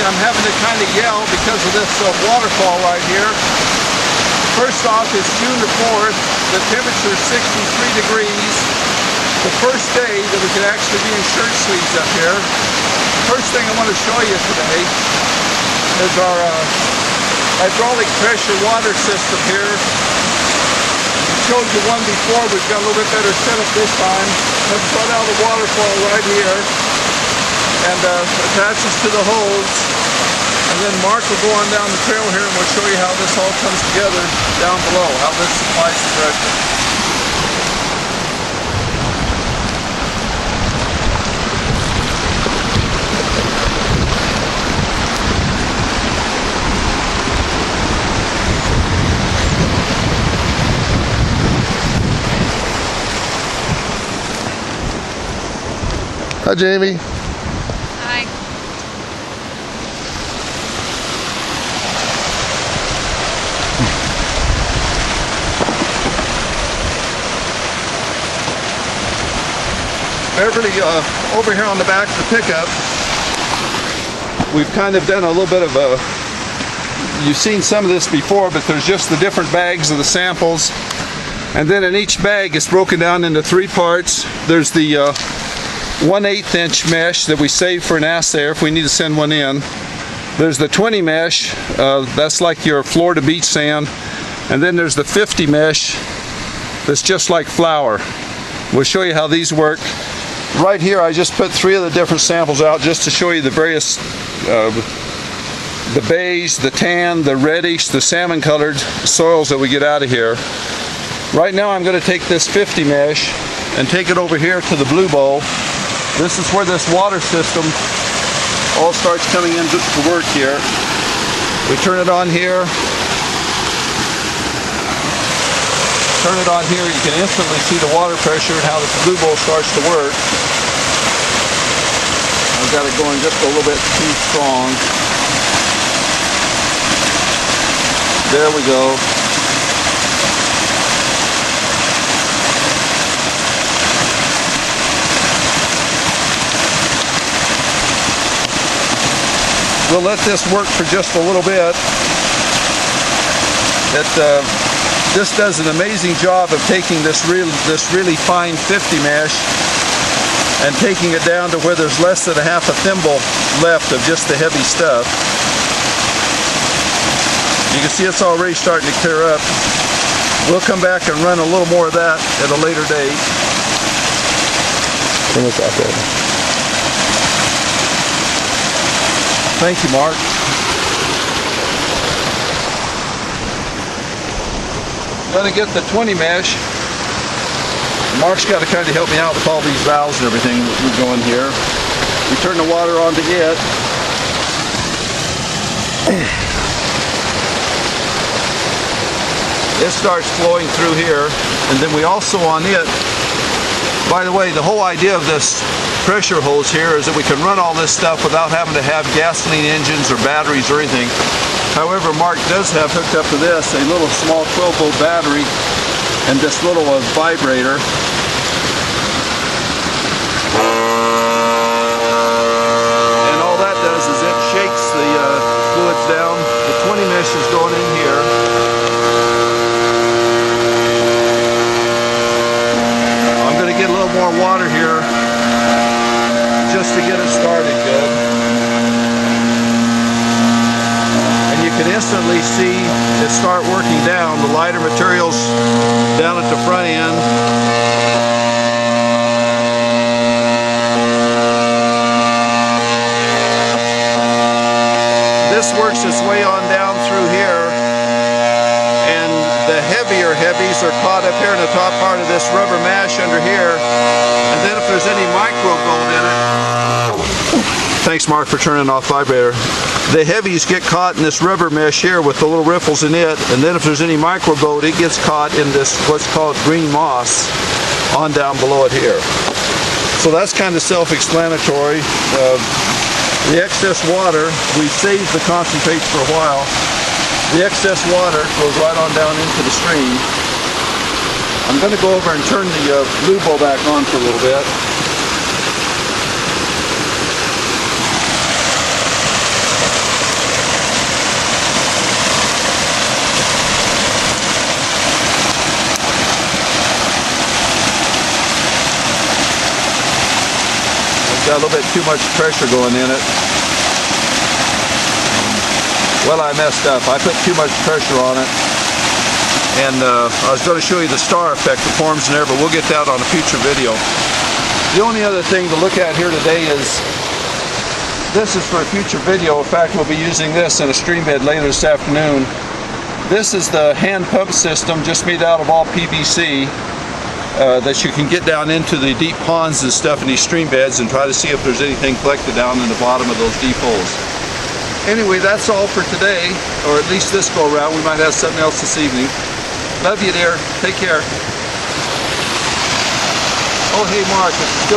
I'm having to kind of yell because of this waterfall right here. First off, it's June the 4th. The temperature is 63 degrees. The first day that we could actually be in shirt sleeves up here. First thing I want to show you today is our hydraulic pressure water system here. I showed you one before. We've got a little bit better setup this time. Let's put out the waterfall right here and attaches to the hose. And then Mark will go on down the trail here and we'll show you how this all comes together down below, how this supplies the pressure. Hi, Jamie. Hi. Beverly, over here on the back of the pickup, we've kind of done a little bit of you've seen some of this before, but there's just the different bags of the samples. And then in each bag it's broken down into 3 parts. There's the 1/8 inch mesh that we save for an assayer if we need to send one in. There's the 20 mesh, that's like your floor to beach sand. And then there's the 50 mesh that's just like flour. We'll show you how these work. Right here I just put 3 of the different samples out just to show you the various, the beige, the tan, the reddish, the salmon colored soils that we get out of here. Right now I'm going to take this 50 mesh and take it over here to the blue bowl. This is where this water system all starts coming into work here. We turn it on here. Turn it on here, you can instantly see the water pressure and how this blue bowl starts to work. I've got it going just a little bit too strong. There we go. We'll let this work for just a little bit. This does an amazing job of taking this really fine 50 mesh and taking it down to where there's less than a half a thimble left of just the heavy stuff. You can see it's already starting to clear up. We'll come back and run a little more of that at a later date. Turn this back over. Thank you, Mark. Going to get the 20 mesh. Mark's got to kind of help me out with all these valves and everything that we go in here. We turn the water on to it. It starts flowing through here, and then we also on it. By the way, the whole idea of this pressure hose here is that we can run all this stuff without having to have gasoline engines or batteries or anything. However, Mark does have hooked up to this a little small 12-volt battery and this little vibrator. And all that does is it shakes the fluids down. The 20 mesh is going in here. I'm going to get a little more water here just to get it started good. And you can instantly see it start working down. The lighter materials down at the front end. This works its way on down through here. And the heavier heavies are caught up here in the top part of this rubber mash under here. And then if there's any micro gold in it, thanks Mark for turning off vibrator. The heavies get caught in this rubber mesh here with the little riffles in it, and then if there's any micro gold, it gets caught in this what's called green moss on down below it here. So that's kind of self-explanatory. The excess water, we saved the concentrates for a while. The excess water goes right on down into the stream. I'm going to go over and turn the blue bowl back on for a little bit. Got a little bit too much pressure going in it. Well, I messed up. I put too much pressure on it. And I was going to show you the star effect that forms in there, but we'll get that on a future video. The only other thing to look at here today is, this is for a future video. In fact, we'll be using this in a stream bed later this afternoon. This is the hand pump system, just made out of all PVC, that you can get down into the deep ponds and stuff in these stream beds and try to see if there's anything collected down in the bottom of those deep holes. Anyway, that's all for today, or at least this go around. We might have something else this evening. Love you, dear. Take care. Oh, hey, Mark.